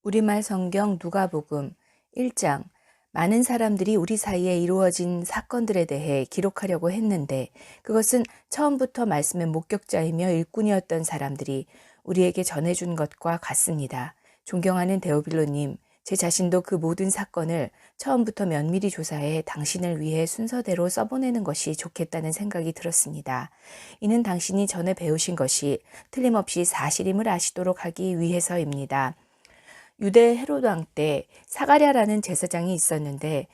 우리말 성경 누가복음 1장. 많은 사람들이 우리 사이에 이루어진 사건들에 대해 기록하려고 했는데 그것은 처음부터 말씀의 목격자이며 일꾼이었던 사람들이 우리에게 전해준 것과 같습니다. 존경하는 데오빌로님, 제 자신도 그 모든 사건을 처음부터 면밀히 조사해 당신을 위해 순서대로 써보내는 것이 좋겠다는 생각이 들었습니다. 이는 당신이 전에 배우신 것이 틀림없이 사실임을 아시도록 하기 위해서입니다. 유대 헤로드 왕 때 사가랴라는 제사장이 있었는데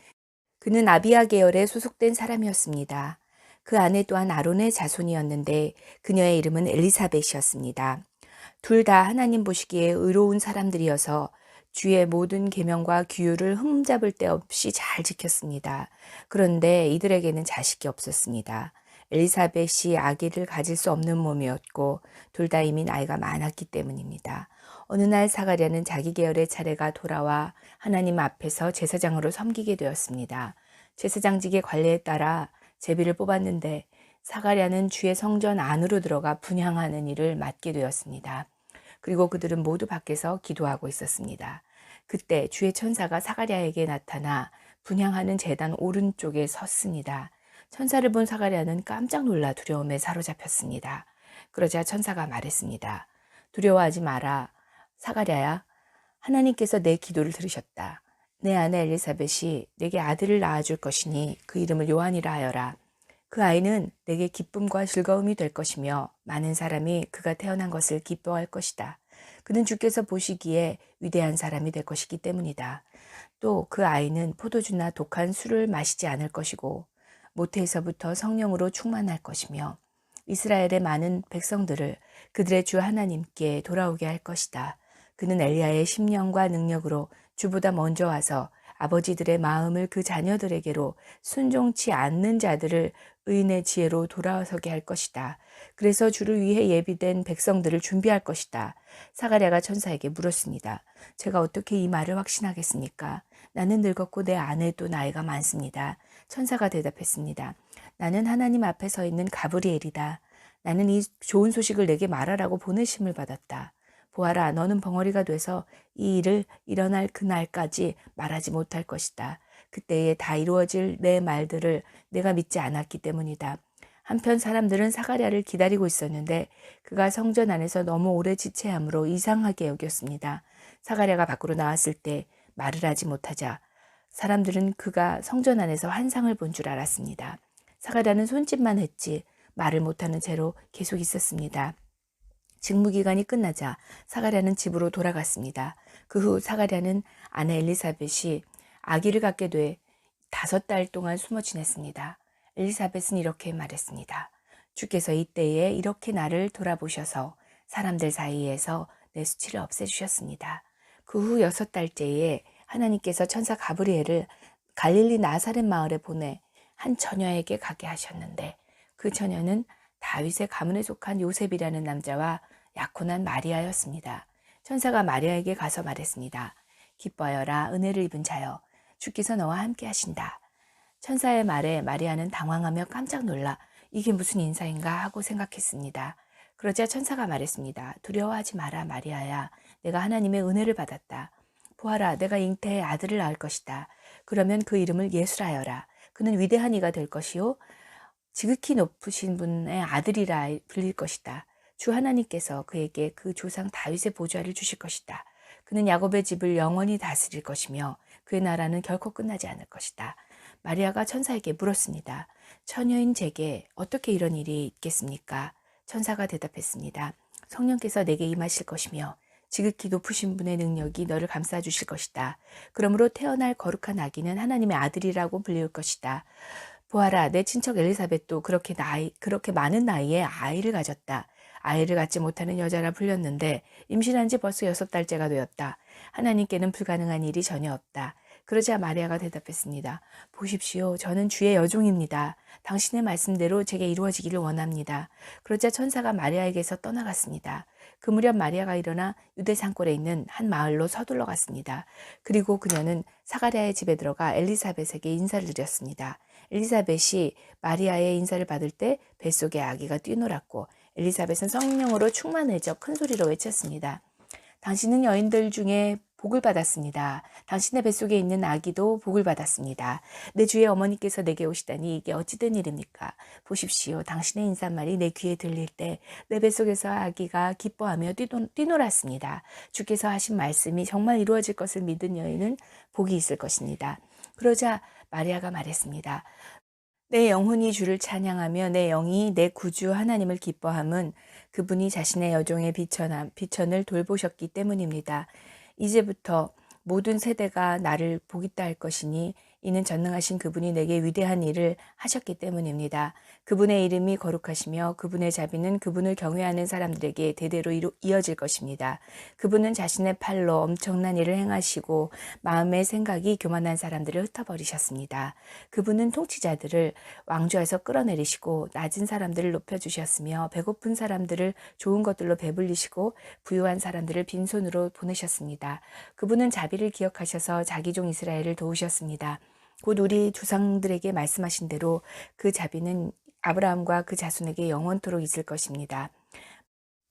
그는 아비야 계열에 소속된 사람이었습니다. 그 아내 또한 아론의 자손이었는데 그녀의 이름은 엘리사벳이었습니다. 둘 다 하나님 보시기에 의로운 사람들이어서 주의 모든 계명과 규율을 흠잡을 데 없이 잘 지켰습니다. 그런데 이들에게는 자식이 없었습니다. 엘리사벳이 아기를 가질 수 없는 몸이었고 둘 다 이미 나이가 많았기 때문입니다. 어느 날 사가랴는 자기 계열의 차례가 돌아와 하나님 앞에서 제사장으로 섬기게 되었습니다. 제사장직의 관례에 따라 제비를 뽑았는데 사가랴는 주의 성전 안으로 들어가 분향하는 일을 맡게 되었습니다. 그리고 그들은 모두 밖에서 기도하고 있었습니다. 그때 주의 천사가 사가랴에게 나타나 분향하는 제단 오른쪽에 섰습니다. 천사를 본 사가랴는 깜짝 놀라 두려움에 사로잡혔습니다. 그러자 천사가 말했습니다. 두려워하지 마라. 사가랴야, 하나님께서 내 기도를 들으셨다. 내 아내 엘리사벳이 내게 아들을 낳아줄 것이니 그 이름을 요한이라 하여라. 그 아이는 내게 기쁨과 즐거움이 될 것이며 많은 사람이 그가 태어난 것을 기뻐할 것이다. 그는 주께서 보시기에 위대한 사람이 될 것이기 때문이다. 또 그 아이는 포도주나 독한 술을 마시지 않을 것이고 모태에서부터 성령으로 충만할 것이며 이스라엘의 많은 백성들을 그들의 주 하나님께 돌아오게 할 것이다. 그는 엘리야의 심령과 능력으로 주보다 먼저 와서 아버지들의 마음을 그 자녀들에게로 순종치 않는 자들을 의인의 지혜로 돌아서게 할 것이다. 그래서 주를 위해 예비된 백성들을 준비할 것이다. 사가랴가 천사에게 물었습니다. 제가 어떻게 이 말을 확신하겠습니까? 나는 늙었고 내 아내도 나이가 많습니다. 천사가 대답했습니다. 나는 하나님 앞에 서 있는 가브리엘이다. 나는 이 좋은 소식을 내게 말하라고 보내심을 받았다. 보아라, 너는 벙어리가 돼서 이 일을 일어날 그날까지 말하지 못할 것이다. 그때에 다 이루어질 내 말들을 내가 믿지 않았기 때문이다. 한편 사람들은 사가랴를 기다리고 있었는데 그가 성전 안에서 너무 오래 지체함으로 이상하게 여겼습니다. 사가랴가 밖으로 나왔을 때 말을 하지 못하자 사람들은 그가 성전 안에서 환상을 본 줄 알았습니다. 사가랴는 손짓만 했지 말을 못하는 채로 계속 있었습니다. 직무기간이 끝나자 사가랴는 집으로 돌아갔습니다. 그 후 사가랴는 아내 엘리사벳이 아기를 갖게 돼 5달 동안 숨어 지냈습니다. 엘리사벳은 이렇게 말했습니다. 주께서 이때에 이렇게 나를 돌아보셔서 사람들 사이에서 내 수치를 없애주셨습니다. 그 후 6달째에 하나님께서 천사 가브리엘을 갈릴리 나사렛 마을에 보내 한 처녀에게 가게 하셨는데 그 처녀는 다윗의 가문에 속한 요셉이라는 남자와 약혼한 마리아였습니다. 천사가 마리아에게 가서 말했습니다. 기뻐하여라, 은혜를 입은 자여, 주께서 너와 함께 하신다. 천사의 말에 마리아는 당황하며 깜짝 놀라 이게 무슨 인사인가 하고 생각했습니다. 그러자 천사가 말했습니다. 두려워하지 마라, 마리아야. 내가 하나님의 은혜를 받았다. 보아라, 내가 잉태에 아들을 낳을 것이다. 그러면 그 이름을 예수라 하여라. 그는 위대한 이가 될 것이요 지극히 높으신 분의 아들이라 불릴 것이다. 주 하나님께서 그에게 그 조상 다윗의 보좌를 주실 것이다. 그는 야곱의 집을 영원히 다스릴 것이며 그의 나라는 결코 끝나지 않을 것이다. 마리아가 천사에게 물었습니다. 처녀인 제게 어떻게 이런 일이 있겠습니까? 천사가 대답했습니다. 성령께서 내게 임하실 것이며 지극히 높으신 분의 능력이 너를 감싸 주실 것이다. 그러므로 태어날 거룩한 아기는 하나님의 아들이라고 불릴 것이다. 보아라, 내 친척 엘리사벳도 그렇게 많은 나이에 아이를 가졌다. 아이를 갖지 못하는 여자라 불렸는데 임신한 지 벌써 6달째가 되었다. 하나님께는 불가능한 일이 전혀 없다. 그러자 마리아가 대답했습니다. 보십시오. 저는 주의 여종입니다. 당신의 말씀대로 제게 이루어지기를 원합니다. 그러자 천사가 마리아에게서 떠나갔습니다. 그 무렵 마리아가 일어나 유대 산골에 있는 한 마을로 서둘러 갔습니다. 그리고 그녀는 사가랴의 집에 들어가 엘리사벳에게 인사를 드렸습니다. 엘리사벳이 마리아의 인사를 받을 때 뱃속에 아기가 뛰놀았고 엘리사벳은 성령으로 충만해져 큰 소리로 외쳤습니다. 당신은 여인들 중에 복을 받았습니다. 당신의 뱃속에 있는 아기도 복을 받았습니다. 내 주의 어머니께서 내게 오시다니 이게 어찌된 일입니까? 보십시오. 당신의 인사말이 내 귀에 들릴 때 내 뱃속에서 아기가 기뻐하며 뛰놀았습니다. 주께서 하신 말씀이 정말 이루어질 것을 믿은 여인은 복이 있을 것입니다. 그러자 마리아가 말했습니다. 내 영혼이 주를 찬양하며 내 영이 내 구주 하나님을 기뻐함은 그분이 자신의 여종의 비천을 돌보셨기 때문입니다. 이제부터 모든 세대가 나를 복있다 할 것이니 이는 전능하신 그분이 내게 위대한 일을 하셨기 때문입니다. 그분의 이름이 거룩하시며 그분의 자비는 그분을 경외하는 사람들에게 대대로 이어질 것입니다. 그분은 자신의 팔로 엄청난 일을 행하시고 마음의 생각이 교만한 사람들을 흩어버리셨습니다. 그분은 통치자들을 왕좌에서 끌어내리시고 낮은 사람들을 높여주셨으며 배고픈 사람들을 좋은 것들로 배불리시고 부유한 사람들을 빈손으로 보내셨습니다. 그분은 자비를 기억하셔서 자기 종 이스라엘을 도우셨습니다. 곧 우리 조상들에게 말씀하신 대로 그 자비는 아브라함과 그 자손에게 영원토록 있을 것입니다.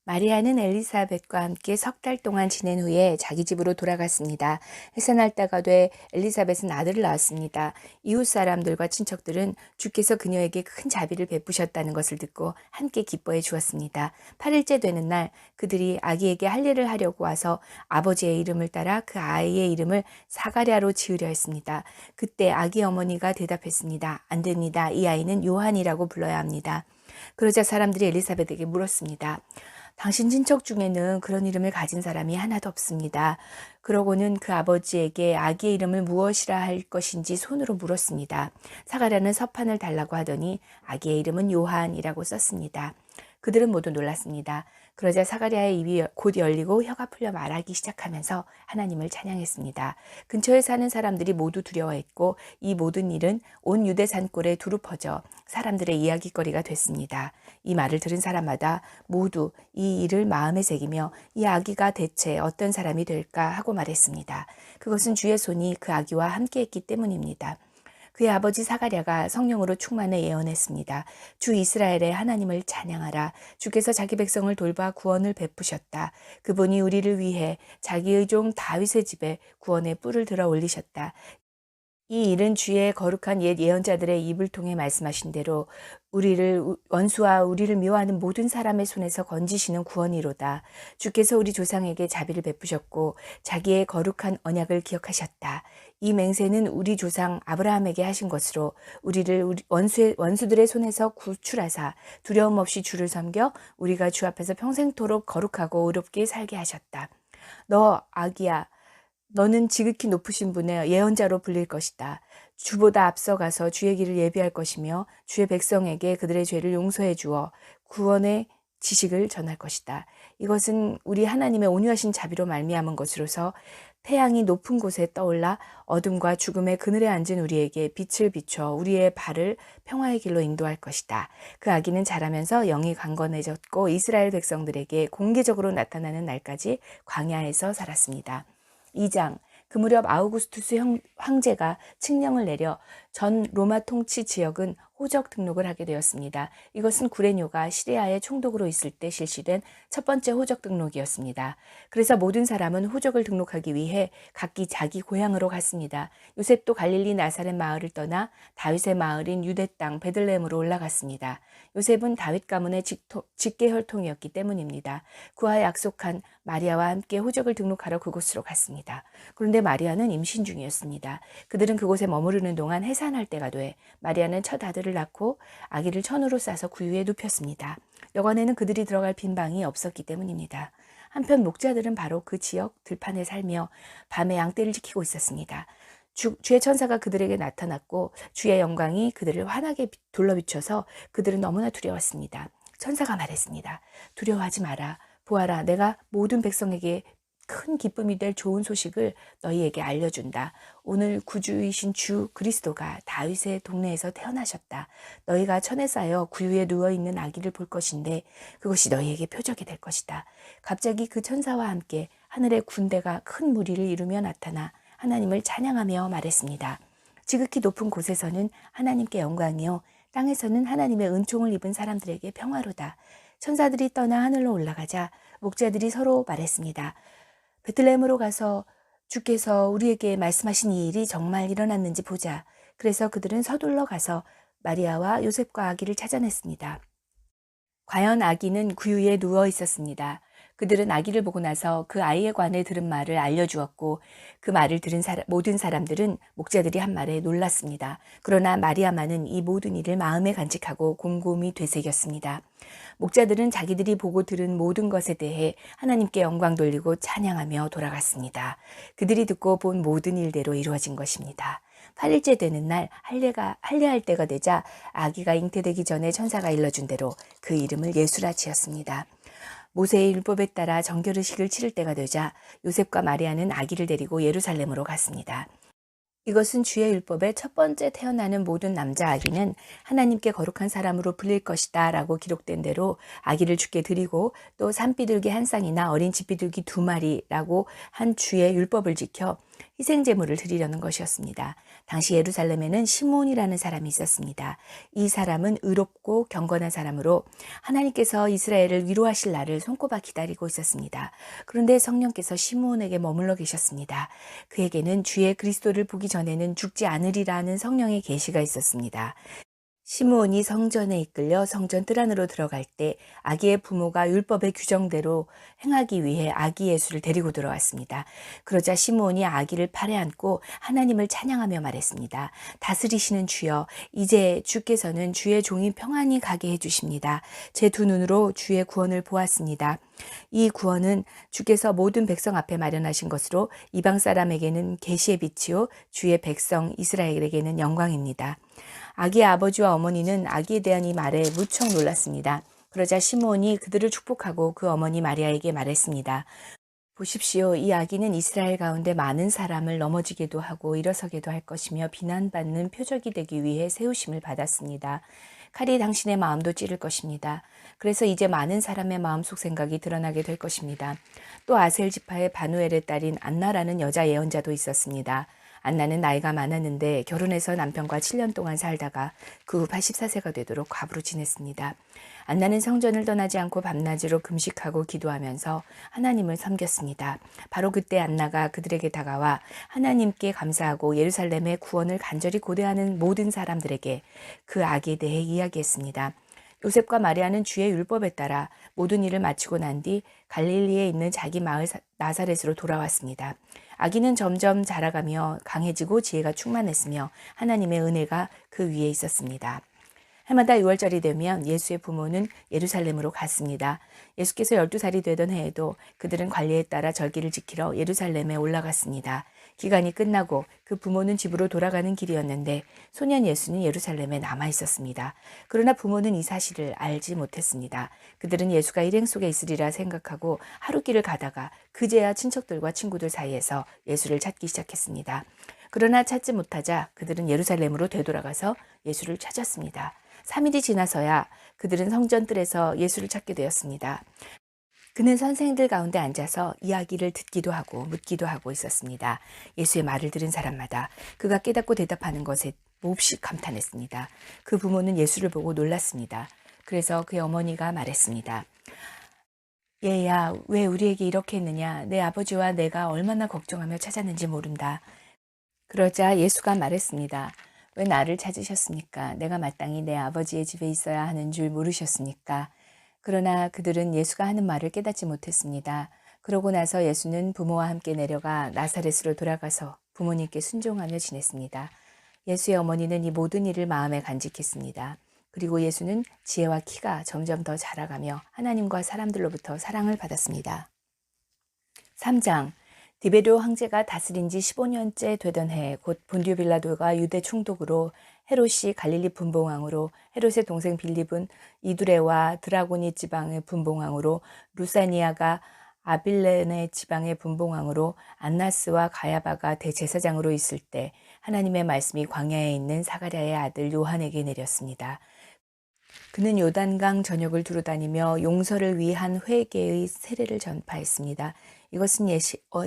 마리아는 엘리사벳과 함께 석 달 동안 지낸 후에 자기 집으로 돌아갔습니다. 해산할 때가 돼 엘리사벳은 아들을 낳았습니다. 이웃 사람들과 친척들은 주께서 그녀에게 큰 자비를 베푸셨다는 것을 듣고 함께 기뻐해 주었습니다. 8일째 되는 날 그들이 아기에게 할례를 하려고 와서 아버지의 이름을 따라 그 아이의 이름을 사가랴로 지으려 했습니다. 그때 아기 어머니가 대답했습니다. 안 됩니다. 이 아이는 요한이라고 불러야 합니다. 그러자 사람들이 엘리사벳에게 물었습니다. 당신 친척 중에는 그런 이름을 가진 사람이 하나도 없습니다. 그러고는 그 아버지에게 아기의 이름을 무엇이라 할 것인지 손으로 물었습니다. 사가랴는 서판을 달라고 하더니 아기의 이름은 요한이라고 썼습니다. 그들은 모두 놀랐습니다. 그러자 사가랴의 입이 곧 열리고 혀가 풀려 말하기 시작하면서 하나님을 찬양했습니다. 근처에 사는 사람들이 모두 두려워했고 이 모든 일은 온 유대 산골에 두루 퍼져 사람들의 이야기거리가 됐습니다. 이 말을 들은 사람마다 모두 이 일을 마음에 새기며 이 아기가 대체 어떤 사람이 될까 하고 말했습니다. 그것은 주의 손이 그 아기와 함께했기 때문입니다. 그의 아버지 사가랴가 성령으로 충만해 예언했습니다. 주 이스라엘의 하나님을 찬양하라. 주께서 자기 백성을 돌봐 구원을 베푸셨다. 그분이 우리를 위해 자기의 종 다윗의 집에 구원의 뿔을 들어 올리셨다. 이 일은 주의 거룩한 옛 예언자들의 입을 통해 말씀하신 대로 원수와 우리를 미워하는 모든 사람의 손에서 건지시는 구원이로다. 주께서 우리 조상에게 자비를 베푸셨고 자기의 거룩한 언약을 기억하셨다. 이 맹세는 우리 조상 아브라함에게 하신 것으로 우리를 원수들의 손에서 구출하사 두려움 없이 주를 섬겨 우리가 주 앞에서 평생토록 거룩하고 의롭게 살게 하셨다. 너 아기야, 너는 지극히 높으신 분의 예언자로 불릴 것이다. 주보다 앞서가서 주의 길을 예비할 것이며 주의 백성에게 그들의 죄를 용서해 주어 구원의 지식을 전할 것이다. 이것은 우리 하나님의 온유하신 자비로 말미암은 것으로서 태양이 높은 곳에 떠올라 어둠과 죽음의 그늘에 앉은 우리에게 빛을 비춰 우리의 발을 평화의 길로 인도할 것이다. 그 아기는 자라면서 영이 강건해졌고 이스라엘 백성들에게 공개적으로 나타나는 날까지 광야에서 살았습니다. 2장. 그 무렵 아우구스투스 황제가 칙령을 내려 전 로마 통치 지역은 호적 등록을 하게 되었습니다. 이것은 구레뇨가 시리아의 총독으로 있을 때 실시된 첫 번째 호적 등록이었습니다. 그래서 모든 사람은 호적을 등록하기 위해 각기 자기 고향으로 갔습니다. 요셉도 갈릴리 나사렛 마을을 떠나 다윗의 마을인 유대 땅 베들레헴으로 올라갔습니다. 요셉은 다윗 가문의 직계 혈통이었기 때문입니다. 그와 약속한 마리아와 함께 호적을 등록하러 그곳으로 갔습니다. 그런데 마리아는 임신 중이었습니다. 그들은 그곳에 머무르는 동안 해산할 때가 돼 마리아는 첫 아들을 낳고 아기를 천으로 싸서 구유에 눕혔습니다. 여관에는 그들이 들어갈 빈 방이 없었기 때문입니다. 한편 목자들은 바로 그 지역 들판에 살며 밤에 양떼를 지키고 있었습니다. 주의 천사가 그들에게 나타났고 주의 영광이 그들을 환하게 둘러비춰서 그들은 너무나 두려웠습니다. 천사가 말했습니다. 두려워하지 마라. 보아라, 내가 모든 백성에게 큰 기쁨이 될 좋은 소식을 너희에게 알려준다. 오늘 구주이신 주 그리스도가 다윗의 동네에서 태어나셨다. 너희가 천에 쌓여 구유에 누워있는 아기를 볼 것인데 그것이 너희에게 표적이 될 것이다. 갑자기 그 천사와 함께 하늘의 군대가 큰 무리를 이루며 나타나 하나님을 찬양하며 말했습니다. 지극히 높은 곳에서는 하나님께 영광이요 땅에서는 하나님의 은총을 입은 사람들에게 평화로다. 천사들이 떠나 하늘로 올라가자 목자들이 서로 말했습니다. 베들레헴으로 가서 주께서 우리에게 말씀하신 이 일이 정말 일어났는지 보자. 그래서 그들은 서둘러 가서 마리아와 요셉과 아기를 찾아냈습니다. 과연 아기는 구유에 누워 있었습니다. 그들은 아기를 보고 나서 그 아이에 관해 들은 말을 알려주었고 그 말을 들은 모든 사람들은 목자들이 한 말에 놀랐습니다. 그러나 마리아만은 이 모든 일을 마음에 간직하고 곰곰이 되새겼습니다. 목자들은 자기들이 보고 들은 모든 것에 대해 하나님께 영광 돌리고 찬양하며 돌아갔습니다. 그들이 듣고 본 모든 일대로 이루어진 것입니다. 8일째 되는 날 할례할 때가 되자 아기가 잉태되기 전에 천사가 일러준 대로 그 이름을 예수라 지었습니다. 모세의 율법에 따라 정결의식을 치를 때가 되자 요셉과 마리아는 아기를 데리고 예루살렘으로 갔습니다. 이것은 주의 율법에 첫 번째 태어나는 모든 남자 아기는 하나님께 거룩한 사람으로 불릴 것이다 라고 기록된 대로 아기를 주께 드리고 또 산비둘기 한 쌍이나 어린 집비둘기 2마리라고 한 주의 율법을 지켜 희생제물을 드리려는 것이었습니다. 당시 예루살렘에는 시므온이라는 사람이 있었습니다. 이 사람은 의롭고 경건한 사람으로 하나님께서 이스라엘을 위로하실 날을 손꼽아 기다리고 있었습니다. 그런데 성령께서 시므온에게 머물러 계셨습니다. 그에게는 주의 그리스도를 보기 전에는 죽지 않으리라는 성령의 계시가 있었습니다. 시므온이 성전에 이끌려 성전 뜰 안으로 들어갈 때 아기의 부모가 율법의 규정대로 행하기 위해 아기 예수를 데리고 들어왔습니다. 그러자 시므온이 아기를 팔에 안고 하나님을 찬양하며 말했습니다. 다스리시는 주여, 이제 주께서는 주의 종이 평안히 가게 해주십니다. 제 두 눈으로 주의 구원을 보았습니다. 이 구원은 주께서 모든 백성 앞에 마련하신 것으로 이방 사람에게는 계시의 빛이요 주의 백성 이스라엘에게는 영광입니다. 아기의 아버지와 어머니는 아기에 대한 이 말에 무척 놀랐습니다. 그러자 시므온이 그들을 축복하고 그 어머니 마리아에게 말했습니다. 보십시오. 이 아기는 이스라엘 가운데 많은 사람을 넘어지게도 하고 일어서게도 할 것이며 비난받는 표적이 되기 위해 세우심을 받았습니다. 칼이 당신의 마음도 찌를 것입니다. 그래서 이제 많은 사람의 마음속 생각이 드러나게 될 것입니다. 또 아셀 지파의 바누엘의 딸인 안나라는 여자 예언자도 있었습니다. 안나는 나이가 많았는데 결혼해서 남편과 7년 동안 살다가 그 후 84세가 되도록 과부로 지냈습니다. 안나는 성전을 떠나지 않고 밤낮으로 금식하고 기도하면서 하나님을 섬겼습니다. 바로 그때 안나가 그들에게 다가와 하나님께 감사하고 예루살렘의 구원을 간절히 고대하는 모든 사람들에게 그 아기에 대해 이야기했습니다. 요셉과 마리아는 주의 율법에 따라 모든 일을 마치고 난 뒤 갈릴리에 있는 자기 마을 나사렛으로 돌아왔습니다. 아기는 점점 자라가며 강해지고 지혜가 충만했으며 하나님의 은혜가 그 위에 있었습니다. 해마다 6월절이 되면 예수의 부모는 예루살렘으로 갔습니다. 예수께서 12살이 되던 해에도 그들은 관례에 따라 절기를 지키러 예루살렘에 올라갔습니다. 기간이 끝나고 그 부모는 집으로 돌아가는 길이었는데 소년 예수는 예루살렘에 남아 있었습니다. 그러나 부모는 이 사실을 알지 못했습니다. 그들은 예수가 일행 속에 있으리라 생각하고 하루길을 가다가 그제야 친척들과 친구들 사이에서 예수를 찾기 시작했습니다. 그러나 찾지 못하자 그들은 예루살렘으로 되돌아가서 예수를 찾았습니다. 3일이 지나서야 그들은 성전뜰에서 예수를 찾게 되었습니다. 그는 선생들 가운데 앉아서 이야기를 듣기도 하고 묻기도 하고 있었습니다. 예수의 말을 들은 사람마다 그가 깨닫고 대답하는 것에 몹시 감탄했습니다. 그 부모는 예수를 보고 놀랐습니다. 그래서 그의 어머니가 말했습니다. 얘야, 왜 우리에게 이렇게 했느냐? 내 아버지와 내가 얼마나 걱정하며 찾았는지 모른다. 그러자 예수가 말했습니다. 왜 나를 찾으셨습니까? 내가 마땅히 내 아버지의 집에 있어야 하는 줄 모르셨습니까? 그러나 그들은 예수가 하는 말을 깨닫지 못했습니다. 그러고 나서 예수는 부모와 함께 내려가 나사렛으로 돌아가서 부모님께 순종하며 지냈습니다. 예수의 어머니는 이 모든 일을 마음에 간직했습니다. 그리고 예수는 지혜와 키가 점점 더 자라가며 하나님과 사람들로부터 사랑을 받았습니다. 3장 디베rio 황제가 다스린 지 15년째 되던 해 곧 본디오 빌라도가 유대 총독으로 헤롯이 갈릴리 분봉왕으로 헤롯의 동생 빌립은 이두레와 드라고니 지방의 분봉왕으로 루사니아가 아빌레네 지방의 분봉왕으로 안나스와 가야바가 대제사장으로 있을 때 하나님의 말씀이 광야에 있는 사가랴의 아들 요한에게 내렸습니다. 그는 요단강 전역을 두루다니며 용서를 위한 회개의 세례를 전파했습니다. 이것은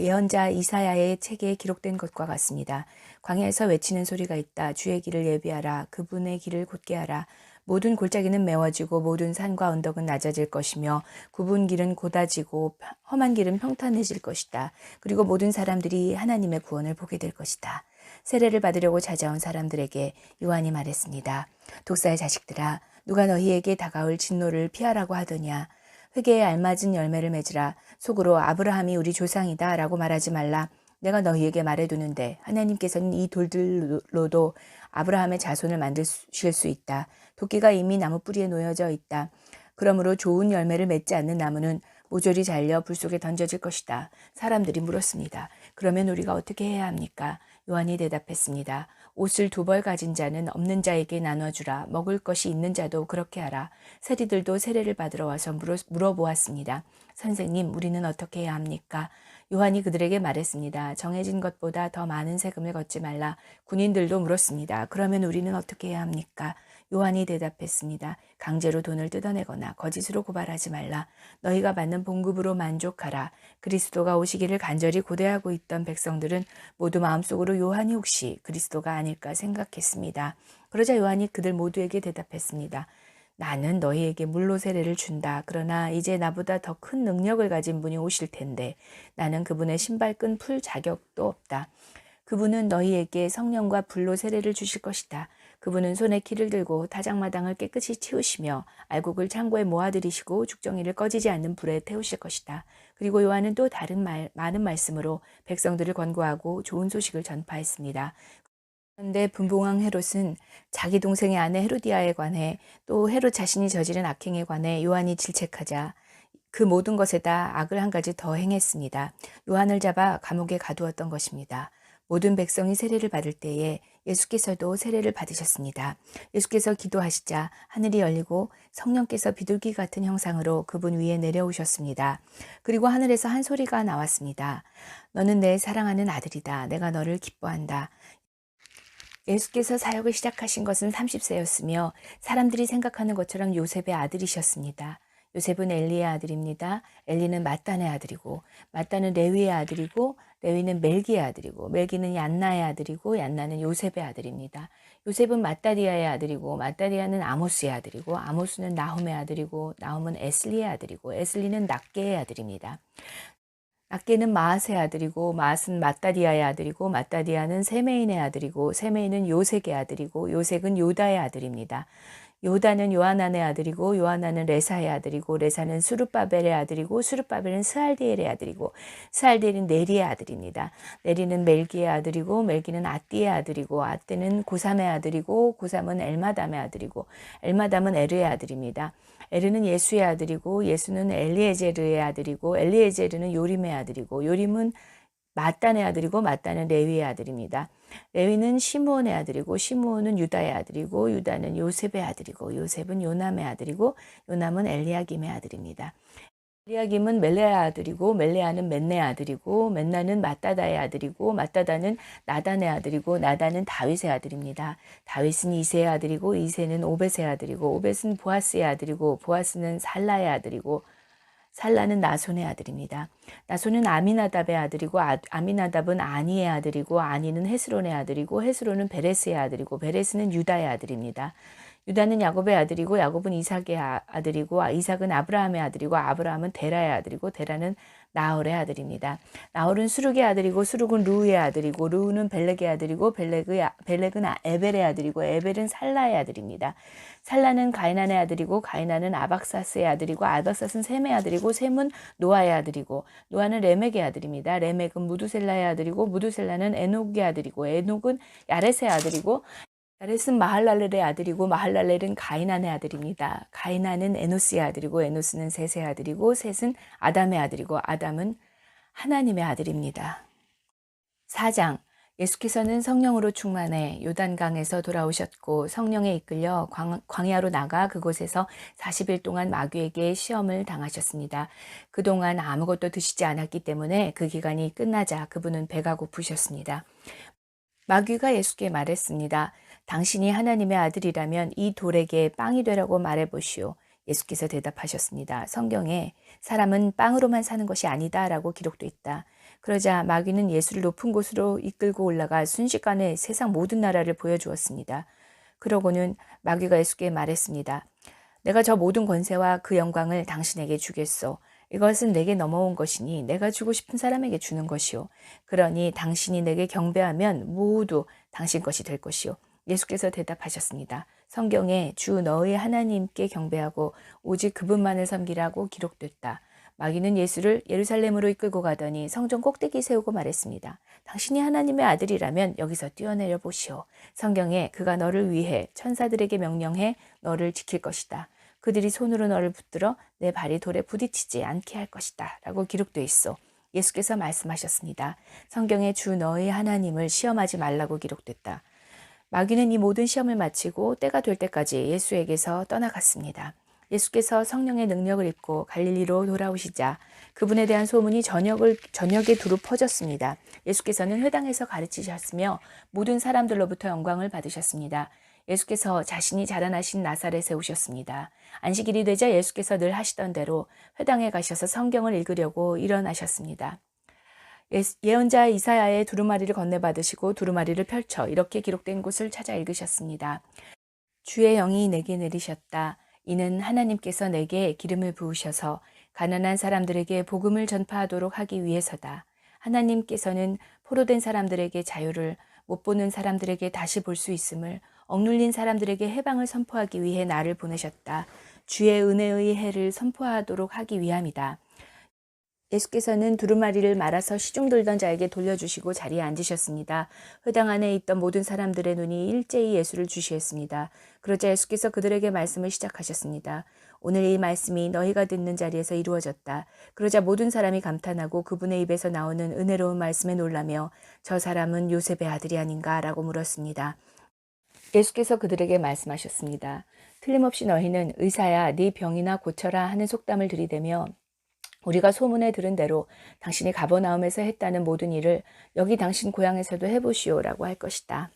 예언자 이사야의 책에 기록된 것과 같습니다. 광야에서 외치는 소리가 있다. 주의 길을 예비하라. 그분의 길을 곧게 하라. 모든 골짜기는 메워지고 모든 산과 언덕은 낮아질 것이며 굽은 길은 곧아지고 험한 길은 평탄해질 것이다. 그리고 모든 사람들이 하나님의 구원을 보게 될 것이다. 세례를 받으려고 찾아온 사람들에게 요한이 말했습니다. 독사의 자식들아, 누가 너희에게 다가올 진노를 피하라고 하더냐. 회개에 알맞은 열매를 맺으라. 속으로 아브라함이 우리 조상이다 라고 말하지 말라. 내가 너희에게 말해두는데 하나님께서는 이 돌들로도 아브라함의 자손을 만드실 수 있다. 도끼가 이미 나무 뿌리에 놓여져 있다. 그러므로 좋은 열매를 맺지 않는 나무는 모조리 잘려 불 속에 던져질 것이다. 사람들이 물었습니다. 그러면 우리가 어떻게 해야 합니까? 요한이 대답했습니다. 옷을 2벌 가진 자는 없는 자에게 나눠주라. 먹을 것이 있는 자도 그렇게 하라. 세리들도 세례를 받으러 와서 물어보았습니다. 선생님, 우리는 어떻게 해야 합니까? 요한이 그들에게 말했습니다. 정해진 것보다 더 많은 세금을 걷지 말라. 군인들도 물었습니다. 그러면 우리는 어떻게 해야 합니까? 요한이 대답했습니다. 강제로 돈을 뜯어내거나 거짓으로 고발하지 말라. 너희가 받는 봉급으로 만족하라. 그리스도가 오시기를 간절히 고대하고 있던 백성들은 모두 마음속으로 요한이 혹시 그리스도가 아닐까 생각했습니다. 그러자 요한이 그들 모두에게 대답했습니다. 나는 너희에게 물로 세례를 준다. 그러나 이제 나보다 더 큰 능력을 가진 분이 오실 텐데 나는 그분의 신발끈 풀 자격도 없다. 그분은 너희에게 성령과 불로 세례를 주실 것이다. 그분은 손에 키를 들고 타작마당을 깨끗이 치우시며 알곡을 창고에 모아들이시고 죽정이를 꺼지지 않는 불에 태우실 것이다. 그리고 요한은 또 많은 말씀으로 백성들을 권고하고 좋은 소식을 전파했습니다. 그런데 분봉왕 헤롯은 자기 동생의 아내 헤로디아에 관해 또 헤롯 자신이 저지른 악행에 관해 요한이 질책하자 그 모든 것에다 악을 한 가지 더 행했습니다. 요한을 잡아 감옥에 가두었던 것입니다. 모든 백성이 세례를 받을 때에 예수께서도 세례를 받으셨습니다. 예수께서 기도하시자 하늘이 열리고 성령께서 비둘기 같은 형상으로 그분 위에 내려오셨습니다. 그리고 하늘에서 한 소리가 나왔습니다. 너는 내 사랑하는 아들이다. 내가 너를 기뻐한다. 예수께서 사역을 시작하신 것은 30세였으며 사람들이 생각하는 것처럼 요셉의 아들이셨습니다. 요셉은 엘리의 아들입니다. 엘리는 mat단의 아들이고 mat단은 레위의 아들이고 레위는 멜기의 아들이고 멜기는 얀나의 아들이고 얀나는 요셉의 아들입니다. 요셉은 마따디아의 아들이고 마따디아는 아모스의 아들이고 아모스는 나훔의 아들이고 나훔은 에슬리의 아들이고 에슬리는 낫게의 아들입니다. 낫게는 마앗의 아들이고 마앗은 마따디아의 아들이고 마따디아는 세메인의 아들이고 세메인은 요색의 아들이고 요색은 요다의 아들입니다. 요다는 요하난의 아들이고 요하난은 레사의 아들이고 레사는 수르바벨의 아들이고 수르바벨은 스알디엘의 아들이고 스알디엘은 네리의 아들입니다. 네리는 멜기의 아들이고 멜기는 아띠의 아들이고 아띠는 고삼의 아들이고 고삼은 엘마담의 아들이고 엘마담은 에르의 아들입니다. 에르는 예수의 아들이고 예수는 엘리에제르의 아들이고 엘리에제르는 요림의 아들이고 요림은 mat단의 아들이고 mat단은 레위의 아들입니다. 레위는 시므온의 아들이고 시므온은 유다의 아들이고 유다는 요셉의 아들이고 요셉은 요남의 아들이고 요남은 엘리야김의 아들입니다. 엘리야김은 멜레아의 아들이고 멜레아는 맨네의 아들이고 맨나는 마따다의 아들이고 마따다는 나단의 아들이고 나단은 다윗의 아들입니다. 다윗은 이새의 아들이고 이새는 오벳의 아들이고 오벳은 보아스의 아들이고 보아스는 살라의 아들이고 살라는 나손의 아들입니다. 나손은 아미나답의 아들이고 아미나답은 아니의 아들이고 아니는 헤스론의 아들이고 헤스론은 베레스의 아들이고 베레스는 유다의 아들입니다. 유다는 야곱의 아들이고 야곱은 이삭의 아들이고 이삭은 아브라함의 아들이고 아브라함은 데라의 아들이고 데라는 나홀의 아들입니다. 나홀은 수룩의 아들이고 수룩은 루의 아들이고 루는 벨렉의 아들이고 벨렉은 에벨의 아들이고 에벨은 살라의 아들입니다. 살라는 가이난의 아들이고 가이난은 아박사스의 아들이고 아박사스는 셈의 아들이고 셈은 노아의 아들이고 노아는 레멕의 아들입니다. 레멕은 무두셀라의 아들이고 무두셀라는 에녹의 아들이고 에녹은 야렛의 아들이고 야렛은 마할랄렐의 아들이고 마할랄렐은 가이난의 아들입니다. 가이난은 에노스의 아들이고 에노스는 셋의 아들이고 셋은 아담의 아들이고 아담은 하나님의 아들입니다. 4장 예수께서는 성령으로 충만해 요단강에서 돌아오셨고 성령에 이끌려 광야로 나가 그곳에서 40일 동안 마귀에게 시험을 당하셨습니다. 그동안 아무것도 드시지 않았기 때문에 그 기간이 끝나자 그분은 배가 고프셨습니다. 마귀가 예수께 말했습니다. 당신이 하나님의 아들이라면 이 돌에게 빵이 되라고 말해보시오. 예수께서 대답하셨습니다. 성경에 사람은 빵으로만 사는 것이 아니다 라고 기록돼 있다. 그러자 마귀는 예수를 높은 곳으로 이끌고 올라가 순식간에 세상 모든 나라를 보여주었습니다. 그러고는 마귀가 예수께 말했습니다. 내가 저 모든 권세와 그 영광을 당신에게 주겠소. 이것은 내게 넘어온 것이니 내가 주고 싶은 사람에게 주는 것이요. 그러니 당신이 내게 경배하면 모두 당신 것이 될 것이요. 예수께서 대답하셨습니다. 성경에 주 너의 하나님께 경배하고 오직 그분만을 섬기라고 기록됐다. 마귀는 예수를 예루살렘으로 이끌고 가더니 성전 꼭대기 세우고 말했습니다. 당신이 하나님의 아들이라면 여기서 뛰어내려 보시오. 성경에 그가 너를 위해 천사들에게 명령해 너를 지킬 것이다. 그들이 손으로 너를 붙들어 내 발이 돌에 부딪히지 않게 할 것이다. 라고 기록되어 있어. 예수께서 말씀하셨습니다. 성경에 주 너의 하나님을 시험하지 말라고 기록됐다. 마귀는 이 모든 시험을 마치고 때가 될 때까지 예수에게서 떠나갔습니다. 예수께서 성령의 능력을 입고 갈릴리로 돌아오시자 그분에 대한 소문이 전역에 두루 퍼졌습니다. 예수께서는 회당에서 가르치셨으며 모든 사람들로부터 영광을 받으셨습니다. 예수께서 자신이 자라나신 나사렛에 오셨습니다. 안식일이 되자 예수께서 늘 하시던 대로 회당에 가셔서 성경을 읽으려고 일어나셨습니다. 예언자 이사야의 두루마리를 건네받으시고 두루마리를 펼쳐 이렇게 기록된 곳을 찾아 읽으셨습니다. 주의 영이 내게 내리셨다. 이는 하나님께서 내게 기름을 부으셔서 가난한 사람들에게 복음을 전파하도록 하기 위해서다. 하나님께서는 포로된 사람들에게 자유를, 못 보는 사람들에게 다시 볼 수 있음을, 억눌린 사람들에게 해방을 선포하기 위해 나를 보내셨다. 주의 은혜의 해를 선포하도록 하기 위함이다. 예수께서는 두루마리를 말아서 시중 들던 자에게 돌려주시고 자리에 앉으셨습니다. 회당 안에 있던 모든 사람들의 눈이 일제히 예수를 주시했습니다. 그러자 예수께서 그들에게 말씀을 시작하셨습니다. 오늘 이 말씀이 너희가 듣는 자리에서 이루어졌다. 그러자 모든 사람이 감탄하고 그분의 입에서 나오는 은혜로운 말씀에 놀라며 저 사람은 요셉의 아들이 아닌가 라고 물었습니다. 예수께서 그들에게 말씀하셨습니다. 틀림없이 너희는 의사야 네 병이나 고쳐라 하는 속담을 들이대며 우리가 소문에 들은 대로 당신이 가버나움에서 했다는 모든 일을 여기 당신 고향에서도 해보시오라고 할 것이다.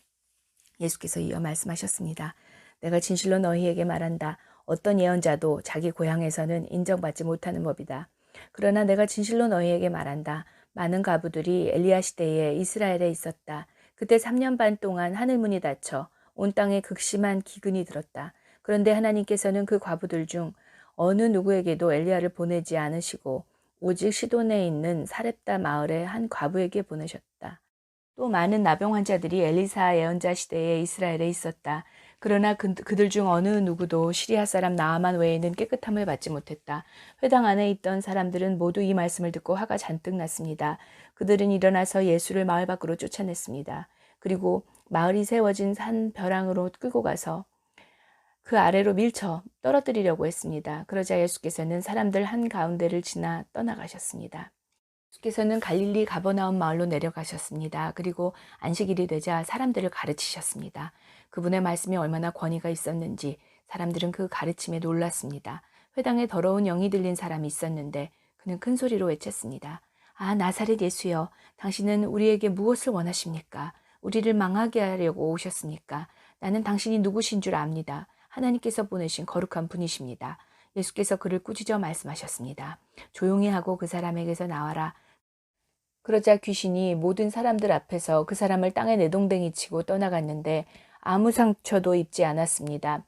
예수께서 이어 말씀하셨습니다. 내가 진실로 너희에게 말한다. 어떤 예언자도 자기 고향에서는 인정받지 못하는 법이다. 그러나 내가 진실로 너희에게 말한다. 많은 과부들이 엘리야 시대에 이스라엘에 있었다. 그때 3년 반 동안 하늘문이 닫혀 온 땅에 극심한 기근이 들었다. 그런데 하나님께서는 그 과부들 중 어느 누구에게도 엘리야를 보내지 않으시고 오직 시돈에 있는 사렙다 마을의 한 과부에게 보내셨다. 또 많은 나병 환자들이 엘리사 예언자 시대에 이스라엘에 있었다. 그러나 그들 중 어느 누구도 시리아 사람 나아만 외에는 깨끗함을 받지 못했다. 회당 안에 있던 사람들은 모두 이 말씀을 듣고 화가 잔뜩 났습니다. 그들은 일어나서 예수를 마을 밖으로 쫓아냈습니다. 그리고 마을이 세워진 산 벼랑으로 끌고 가서 그 아래로 밀쳐 떨어뜨리려고 했습니다. 그러자 예수께서는 사람들 한가운데를 지나 떠나가셨습니다. 예수께서는 갈릴리 가버나움 마을로 내려가셨습니다. 그리고 안식일이 되자 사람들을 가르치셨습니다. 그분의 말씀이 얼마나 권위가 있었는지 사람들은 그 가르침에 놀랐습니다. 회당에 더러운 영이 들린 사람이 있었는데 그는 큰 소리로 외쳤습니다. 아, 나사렛 예수여, 당신은 우리에게 무엇을 원하십니까? 우리를 망하게 하려고 오셨습니까? 나는 당신이 누구신 줄 압니다. 하나님께서 보내신 거룩한 분이십니다. 예수께서 그를 꾸짖어 말씀하셨습니다. 조용히 하고 그 사람에게서 나와라. 그러자 귀신이 모든 사람들 앞에서 그 사람을 땅에 내동댕이 치고 떠나갔는데 아무 상처도 입지 않았습니다.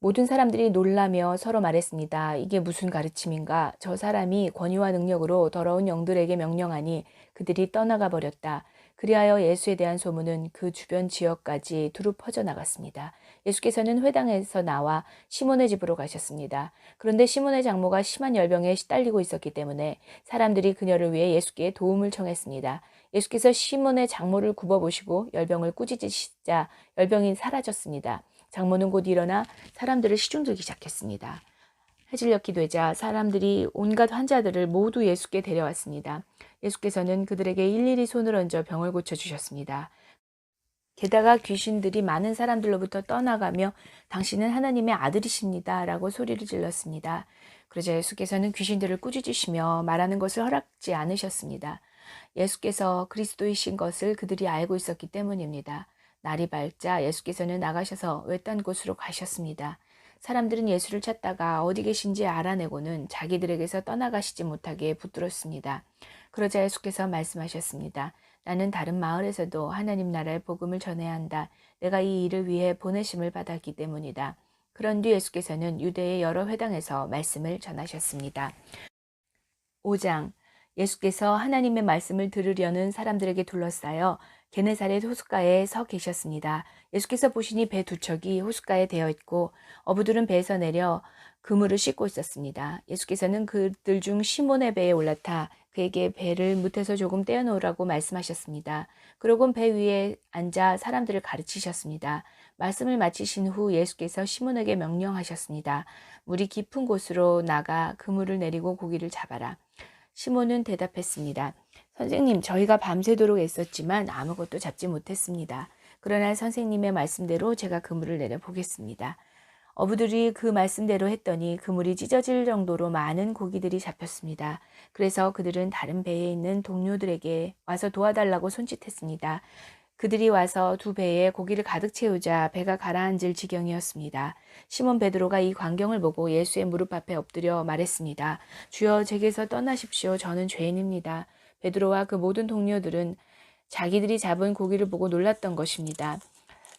모든 사람들이 놀라며 서로 말했습니다. 이게 무슨 가르침인가? 저 사람이 권위와 능력으로 더러운 영들에게 명령하니 그들이 떠나가 버렸다. 그리하여 예수에 대한 소문은 그 주변 지역까지 두루 퍼져나갔습니다. 예수께서는 회당에서 나와 시몬의 집으로 가셨습니다. 그런데 시몬의 장모가 심한 열병에 시달리고 있었기 때문에 사람들이 그녀를 위해 예수께 도움을 청했습니다. 예수께서 시몬의 장모를 굽어보시고 열병을 꾸짖으시자 열병이 사라졌습니다. 장모는 곧 일어나 사람들을 시중들기 시작했습니다. 해질녘이 되자 사람들이 온갖 환자들을 모두 예수께 데려왔습니다. 예수께서는 그들에게 일일이 손을 얹어 병을 고쳐주셨습니다. 게다가 귀신들이 많은 사람들로부터 떠나가며 당신은 하나님의 아들이십니다 라고 소리를 질렀습니다. 그러자 예수께서는 귀신들을 꾸짖으시며 말하는 것을 허락지 않으셨습니다. 예수께서 그리스도이신 것을 그들이 알고 있었기 때문입니다. 날이 밝자 예수께서는 나가셔서 외딴 곳으로 가셨습니다. 사람들은 예수를 찾다가 어디 계신지 알아내고는 자기들에게서 떠나가시지 못하게 붙들었습니다. 그러자 예수께서 말씀하셨습니다. 나는 다른 마을에서도 하나님 나라의 복음을 전해야 한다. 내가 이 일을 위해 보내심을 받았기 때문이다. 그런 뒤 예수께서는 유대의 여러 회당에서 말씀을 전하셨습니다. 5장. 예수께서 하나님의 말씀을 들으려는 사람들에게 둘러싸여 게네사렛 호숫가에 서 계셨습니다. 예수께서 보시니 배 두 척이 호숫가에 대어 있고 어부들은 배에서 내려 그물을 씻고 있었습니다. 예수께서는 그들 중 시몬의 배에 올라타 그에게 배를 못해서 조금 떼어놓으라고 말씀하셨습니다. 그러곤 배 위에 앉아 사람들을 가르치셨습니다. 말씀을 마치신 후 예수께서 시몬에게 명령하셨습니다. 물이 깊은 곳으로 나가 그물을 내리고 고기를 잡아라. 시몬은 대답했습니다. 선생님, 저희가 밤새도록 애썼지만 아무것도 잡지 못했습니다. 그러나 선생님의 말씀대로 제가 그물을 내려 보겠습니다. 어부들이 그 말씀대로 했더니 그물이 찢어질 정도로 많은 고기들이 잡혔습니다. 그래서 그들은 다른 배에 있는 동료들에게 와서 도와달라고 손짓했습니다. 그들이 와서 두 배에 고기를 가득 채우자 배가 가라앉을 지경이었습니다. 시몬 베드로가 이 광경을 보고 예수의 무릎 앞에 엎드려 말했습니다. 주여, 제게서 떠나십시오. 저는 죄인입니다. 베드로와 그 모든 동료들은 자기들이 잡은 고기를 보고 놀랐던 것입니다.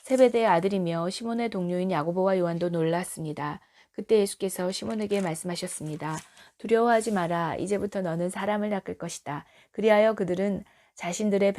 세베대의 아들이며 시몬의 동료인 야고보와 요한도 놀랐습니다. 그때 예수께서 시몬에게 말씀하셨습니다. 두려워하지 마라. 이제부터 너는 사람을 낚을 것이다. 그리하여 그들은 자신들의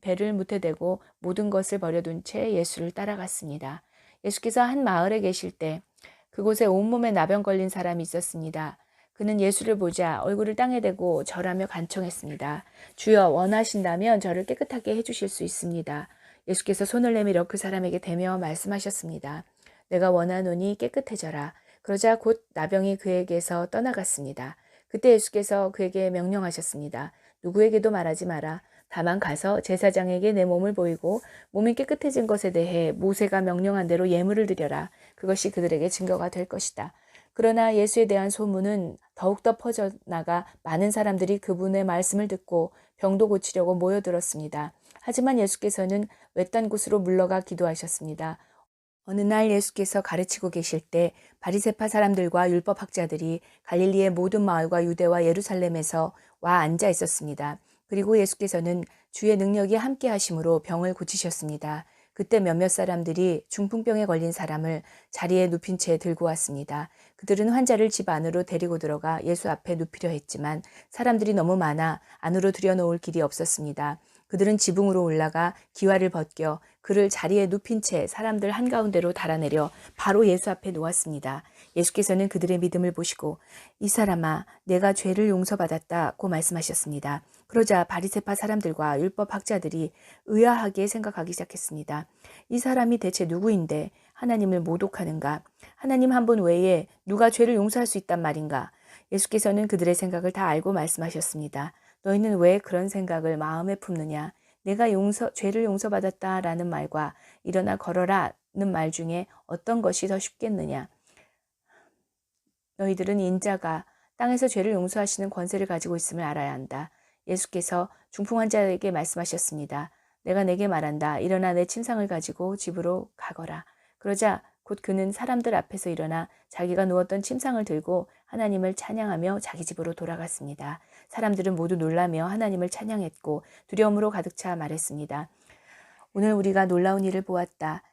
배를 무태대고 모든 것을 버려둔 채 예수를 따라갔습니다. 예수께서 한 마을에 계실 때 그곳에 온몸에 나병 걸린 사람이 있었습니다. 그는 예수를 보자 얼굴을 땅에 대고 절하며 간청했습니다. 주여, 원하신다면 저를 깨끗하게 해주실 수 있습니다. 예수께서 손을 내밀어 그 사람에게 대며 말씀하셨습니다. 내가 원하노니 깨끗해져라. 그러자 곧 나병이 그에게서 떠나갔습니다. 그때 예수께서 그에게 명령하셨습니다. 누구에게도 말하지 마라. 다만 가서 제사장에게 내 몸을 보이고 몸이 깨끗해진 것에 대해 모세가 명령한 대로 예물을 드려라. 그것이 그들에게 증거가 될 것이다. 그러나 예수에 대한 소문은 더욱더 퍼져나가 많은 사람들이 그분의 말씀을 듣고 병도 고치려고 모여들었습니다. 하지만 예수께서는 외딴 곳으로 물러가 기도하셨습니다. 어느 날 예수께서 가르치고 계실 때 바리새파 사람들과 율법학자들이 갈릴리의 모든 마을과 유대와 예루살렘에서 와 앉아 있었습니다. 그리고 예수께서는 주의 능력이 함께 하심으로 병을 고치셨습니다. 그때 몇몇 사람들이 중풍병에 걸린 사람을 자리에 눕힌 채 들고 왔습니다. 그들은 환자를 집 안으로 데리고 들어가 예수 앞에 눕히려 했지만 사람들이 너무 많아 안으로 들여놓을 길이 없었습니다. 그들은 지붕으로 올라가 기와를 벗겨 그를 자리에 눕힌 채 사람들 한가운데로 달아내려 바로 예수 앞에 놓았습니다. 예수께서는 그들의 믿음을 보시고 이 사람아, 내가 죄를 용서받았다고 말씀하셨습니다. 그러자 바리새파 사람들과 율법학자들이 의아하게 생각하기 시작했습니다. 이 사람이 대체 누구인데 하나님을 모독하는가? 하나님 한 분 외에 누가 죄를 용서할 수 있단 말인가? 예수께서는 그들의 생각을 다 알고 말씀하셨습니다. 너희는 왜 그런 생각을 마음에 품느냐? 내가 죄를 용서받았다라는 말과 일어나 걸어라는 말 중에 어떤 것이 더 쉽겠느냐? 너희들은 인자가 땅에서 죄를 용서하시는 권세를 가지고 있음을 알아야 한다. 예수께서 중풍 환자에게 말씀하셨습니다. 내가 내게 말한다. 일어나 내 침상을 가지고 집으로 가거라. 그러자 곧 그는 사람들 앞에서 일어나 자기가 누웠던 침상을 들고 하나님을 찬양하며 자기 집으로 돌아갔습니다. 사람들은 모두 놀라며 하나님을 찬양했고 두려움으로 가득 차 말했습니다. 오늘 우리가 놀라운 일을 보았다.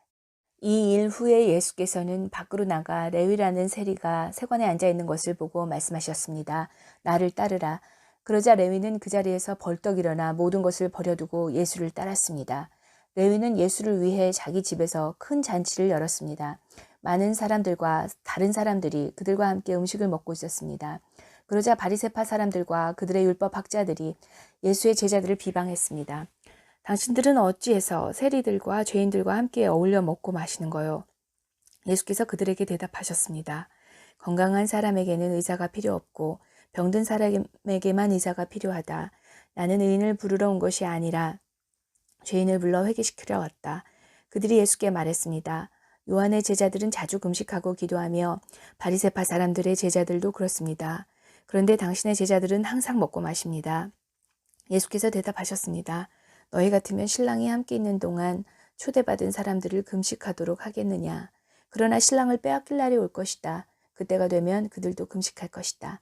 이 일 후에 예수께서는 밖으로 나가 레위라는 세리가 세관에 앉아 있는 것을 보고 말씀하셨습니다. 나를 따르라. 그러자 레위는 그 자리에서 벌떡 일어나 모든 것을 버려두고 예수를 따랐습니다. 레위는 예수를 위해 자기 집에서 큰 잔치를 열었습니다. 많은 사람들과 다른 사람들이 그들과 함께 음식을 먹고 있었습니다. 그러자 바리새파 사람들과 그들의 율법 학자들이 예수의 제자들을 비방했습니다. 당신들은 어찌해서 세리들과 죄인들과 함께 어울려 먹고 마시는 거요? 예수께서 그들에게 대답하셨습니다. 건강한 사람에게는 의사가 필요 없고 병든 사람에게만 의사가 필요하다. 나는 의인을 부르러 온 것이 아니라 죄인을 불러 회개시키려 왔다. 그들이 예수께 말했습니다. 요한의 제자들은 자주 금식하고 기도하며 바리새파 사람들의 제자들도 그렇습니다. 그런데 당신의 제자들은 항상 먹고 마십니다. 예수께서 대답하셨습니다. 너희 같으면 신랑이 함께 있는 동안 초대받은 사람들을 금식하도록 하겠느냐. 그러나 신랑을 빼앗길 날이 올 것이다. 그때가 되면 그들도 금식할 것이다.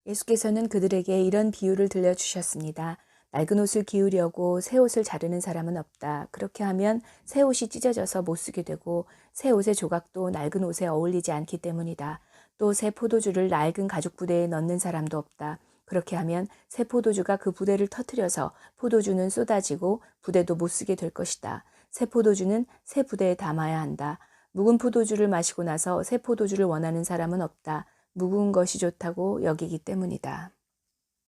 예수께서는 그들에게 이런 비유를 들려주셨습니다. 낡은 옷을 기우려고 새 옷을 자르는 사람은 없다. 그렇게 하면 새 옷이 찢어져서 못 쓰게 되고 새 옷의 조각도 낡은 옷에 어울리지 않기 때문이다. 또 새 포도주를 낡은 가죽 부대에 넣는 사람도 없다. 그렇게 하면 새 포도주가 그 부대를 터뜨려서 포도주는 쏟아지고 부대도 못 쓰게 될 것이다. 새 포도주는 새 부대에 담아야 한다. 묵은 포도주를 마시고 나서 새 포도주를 원하는 사람은 없다. 묵은 것이 좋다고 여기기 때문이다.